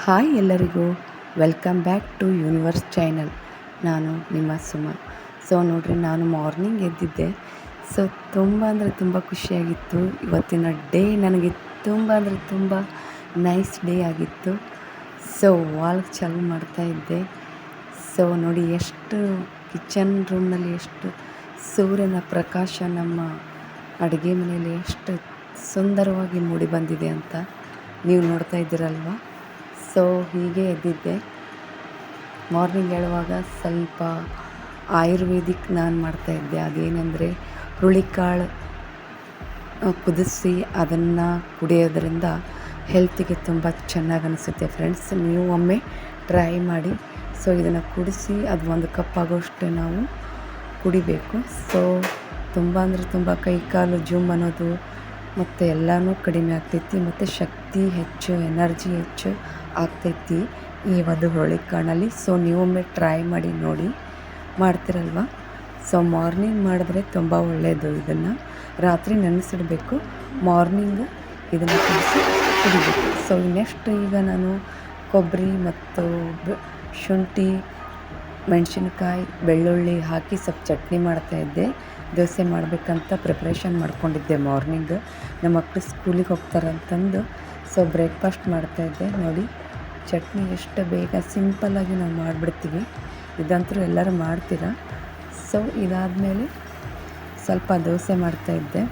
Hi ಎಲ್ಲರಿಗೂ welcome back to universe channel. ನಾನು ನಿಮ್ಮ ಸುಮ. ನೋಡಿರಿ, ನಾನು ಮಾರ್ನಿಂಗ್ ಎದ್ದಿದ್ದೆ. ತುಂಬ ಅಂದರೆ ತುಂಬ ಖುಷಿಯಾಗಿತ್ತು. ಇವತ್ತಿನ ಡೇ ನನಗೆ ತುಂಬ ಅಂದರೆ ತುಂಬ ನೈಸ್ ಡೇ ಆಗಿತ್ತು. ವಾಲ್ಗೆ ಚಾಲು ಮಾಡ್ತಾಯಿದ್ದೆ. ನೋಡಿ, ಎಷ್ಟು ಕಿಚನ್ ರೂಮ್ನಲ್ಲಿ ಎಷ್ಟು ಸೂರ್ಯನ ಪ್ರಕಾಶ ನಮ್ಮ ಅಡುಗೆ ಮನೆಯಲ್ಲಿ ಎಷ್ಟು ಸುಂದರವಾಗಿ ಮೂಡಿ ಬಂದಿದೆ ಅಂತ ನೀವು ನೋಡ್ತಾ ಇದ್ದೀರಲ್ವ. ಹೀಗೆ ಎದ್ದಿದ್ದೆ. ಮಾರ್ನಿಂಗ್ ಹೇಳುವಾಗ ಸ್ವಲ್ಪ ಆಯುರ್ವೇದಿಕ್ ನಾನು ಮಾಡ್ತಾಯಿದ್ದೆ. ಅದೇನೆಂದರೆ ಹುರುಳಿಕಾಳು ಕುದಿಸಿ ಅದನ್ನು ಕುಡಿಯೋದ್ರಿಂದ ಹೆಲ್ತಿಗೆ ತುಂಬ ಚೆನ್ನಾಗಿ ಅನಿಸುತ್ತೆ ಫ್ರೆಂಡ್ಸ್. ನೀವು ಒಮ್ಮೆ ಟ್ರೈ ಮಾಡಿ. ಇದನ್ನು ಕುಡಿಸಿ ಅದು 1 ಕಪ್ ಆಗೋಷ್ಟು ನಾವು ಕುಡಿಬೇಕು. ತುಂಬ ಅಂದರೆ ತುಂಬ ಕೈಕಾಲು ಜುಮ್ ಅನ್ನೋದು ಮತ್ತು ಎಲ್ಲನೂ ಕಡಿಮೆ ಆಗ್ತೈತಿ, ಮತ್ತು ಶಕ್ತಿ ಹೆಚ್ಚು, ಎನರ್ಜಿ ಹೆಚ್ಚು ಆಗ್ತೈತಿ ಈ ಒಂದು ಹುರುಳಿಕಾಳಲ್ಲಿ. ನೀವೊಮ್ಮೆ ಟ್ರೈ ಮಾಡಿ ನೋಡಿ. ಮಾಡ್ತಿರಲ್ವ. ಮಾರ್ನಿಂಗ್ ಮಾಡಿದ್ರೆ ತುಂಬ ಒಳ್ಳೆಯದು. ಇದನ್ನು ರಾತ್ರಿ ನೆನೆಸಿಡಬೇಕು, ಮಾರ್ನಿಂಗ್ ಇದನ್ನು ಕುಡಿಬೇಕು. ನೆಕ್ಸ್ಟ್ ಈಗ ನಾನು ಕೊಬ್ಬರಿ ಮತ್ತು ಶುಂಠಿ, ಮೆಣಸಿನ್ಕಾಯಿ, ಬೆಳ್ಳುಳ್ಳಿ ಹಾಕಿ ಸ್ವಲ್ಪ ಚಟ್ನಿ ಮಾಡ್ತಾಯಿದ್ದೆ. ದೋಸೆ ಮಾಡಬೇಕಂತ ಪ್ರಿಪ್ರೇಷನ್ ಮಾಡ್ಕೊಂಡಿದ್ದೆ ಮಾರ್ನಿಂಗ್. ನಮ್ಮ ಮಕ್ಕಳು ಸ್ಕೂಲಿಗೆ ಹೋಗ್ತಾರಂತಂದು ಬ್ರೇಕ್ಫಾಸ್ಟ್ ಮಾಡ್ತಾಯಿದ್ದೆ. ನೋಡಿ, ಚಟ್ನಿ ಎಷ್ಟು ಬೇಗ ಸಿಂಪಲ್ಲಾಗಿ ನಾವು ಮಾಡಿಬಿಡ್ತೀವಿ. ಇದಂತೂ ಎಲ್ಲರೂ ಮಾಡ್ತೀರ. ಇದಾದಮೇಲೆ ಸ್ವಲ್ಪ ದೋಸೆ ಮಾಡ್ತಾಯಿದ್ದೆ.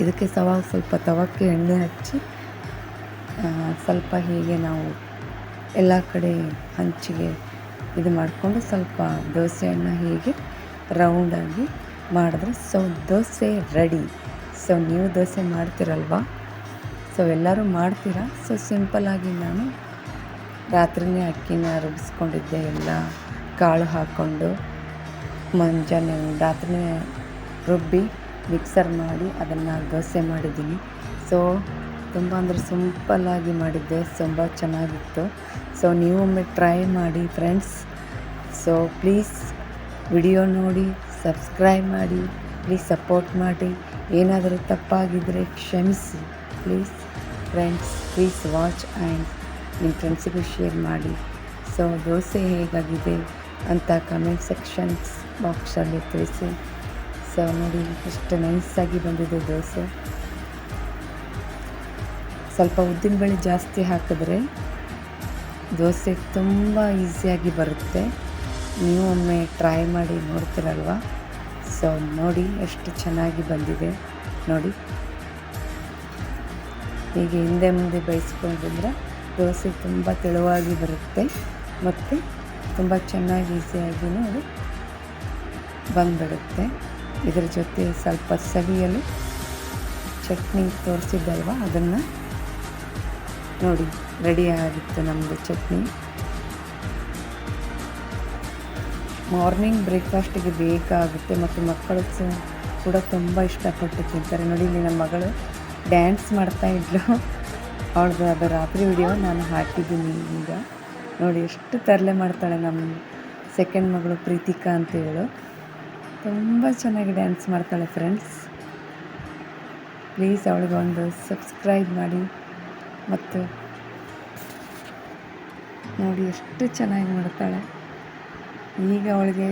ಇದಕ್ಕೆ ಸ್ವಲ್ಪ ತವಕ್ಕೆ ಎಣ್ಣೆ ಹಚ್ಚಿ ಸ್ವಲ್ಪ ಹೀಗೆ ನಾವು ಎಲ್ಲ ಕಡೆ ಹಂಚಿಗೆ ಇದು ಮಾಡಿಕೊಂಡು ಸ್ವಲ್ಪ ದೋಸೆಯನ್ನು ಹೀಗೆ ರೌಂಡಾಗಿ ಮಾಡಿದ್ರೆ ದೋಸೆ ರೆಡಿ. ನೀವು ದೋಸೆ ಮಾಡ್ತೀರಲ್ವ. ಎಲ್ಲರೂ ಮಾಡ್ತೀರಾ. ಸಿಂಪಲ್ಲಾಗಿ ನಾನು ರಾತ್ರಿಯೇ ಅಕ್ಕಿನ ರುಬ್ಬಿಸ್ಕೊಂಡಿದ್ದೆ. ಎಲ್ಲ ಕಾಳು ಹಾಕ್ಕೊಂಡು ಮುಂಜಾನೆ ರಾತ್ರಿಯೇ ರುಬ್ಬಿ ಮಿಕ್ಸರ್ ಮಾಡಿ ಅದನ್ನು ದೋಸೆ ಮಾಡಿದ್ದೀನಿ. ತುಂಬ ಅಂದರೆ ಸಿಂಪಲ್ಲಾಗಿ ಮಾಡಿದ್ದೆ, ತುಂಬ ಚೆನ್ನಾಗಿತ್ತು. ನೀವೊಮ್ಮೆ ಟ್ರೈ ಮಾಡಿ ಫ್ರೆಂಡ್ಸ್. ಪ್ಲೀಸ್ ವಿಡಿಯೋ ನೋಡಿ ಸಬ್ಸ್ಕ್ರೈಬ್ ಮಾಡಿ, ಪ್ಲೀಸ್ ಸಪೋರ್ಟ್ ಮಾಡಿ. ಏನಾದರೂ ತಪ್ಪಾಗಿದ್ದರೆ ಕ್ಷಮಿಸಿ please friends. Please watch and ನಿಮ್ಮ ಫ್ರೆಂಡ್ಸಿಗೂ ಶೇರ್ ಮಾಡಿ. ದೋಸೆ ಹೇಗಾಗಿದೆ ಅಂತ ಕಮೆಂಟ್ ಸೆಕ್ಷನ್ಸ್ ಬಾಕ್ಸಲ್ಲಿ ತಿಳಿಸಿ. ನೋಡಿ, ಎಷ್ಟು ನೈಸಾಗಿ ಬಂದಿದೆ ದೋಸೆ. ಸ್ವಲ್ಪ ಉದ್ದಿನಬೇಳೆ ಜಾಸ್ತಿ ಹಾಕಿದ್ರೆ ದೋಸೆ ತುಂಬ ಈಸಿಯಾಗಿ ಬರುತ್ತೆ. ನೀವು ಒಮ್ಮೆ ಟ್ರೈ ಮಾಡಿ ನೋಡ್ತೀರಲ್ವ. ನೋಡಿ ಎಷ್ಟು ಚೆನ್ನಾಗಿ ಬಂದಿದೆ. ನೋಡಿ, ಹೀಗೆ ಹಿಂದೆ ಮುಂದೆ ಬೇಯಿಸ್ಕೊಂಡ್ರೆ ದೋಸೆ ತುಂಬ ತೆಳುವಾಗಿ ಬರುತ್ತೆ ಮತ್ತು ತುಂಬ ಚೆನ್ನಾಗಿ ಈಸಿಯಾಗಿ ಅದು ಬಂದುಬಿಡುತ್ತೆ. ಇದರ ಜೊತೆ ಸ್ವಲ್ಪ ಸವಿಯಲು ಚಟ್ನಿ ತೋರಿಸಿದ್ದಲ್ವ, ಅದನ್ನು ನೋಡಿ ರೆಡಿ ಆಗಿತ್ತು ನಮ್ಮದು ಚಟ್ನಿ. ಮಾರ್ನಿಂಗ್ ಬ್ರೇಕ್ಫಾಸ್ಟಿಗೆ ಬೇಗ ಆಗುತ್ತೆ ಮತ್ತು ಮಕ್ಕಳು ಕೂಡ ತುಂಬ ಇಷ್ಟಪಟ್ಟು ತಿಂತಾರೆ. ನೋಡಿ, ಇಲ್ಲಿ ನಮ್ಮ ಮಗಳು ಡ್ಯಾನ್ಸ್ ಮಾಡ್ತಾಯಿದ್ಲು. ಅವಳದು ಅದು ರಾತ್ರಿ ವಿಡಿಯೋ ನಾನು ಹಾಕಿದ್ದೀನಿ. ಈಗ ನೋಡಿ ಎಷ್ಟು ತರಲೆ ಮಾಡ್ತಾಳೆ. ನಮ್ಮ ಸೆಕೆಂಡ್ ಮಗಳು ಪ್ರೀತಿಕಾ ಅಂತೇಳು ತುಂಬ ಚೆನ್ನಾಗಿ ಡ್ಯಾನ್ಸ್ ಮಾಡ್ತಾಳೆ ಫ್ರೆಂಡ್ಸ್. ಪ್ಲೀಸ್ ಅವಳಿಗೆ ಒಂದು ಸಬ್ಸ್ಕ್ರೈಬ್ ಮಾಡಿ. ಮತ್ತು ನೋಡಿ ಎಷ್ಟು ಚೆನ್ನಾಗಿ ಮಾಡ್ತಾಳೆ. ಈಗ ಅವಳಿಗೆ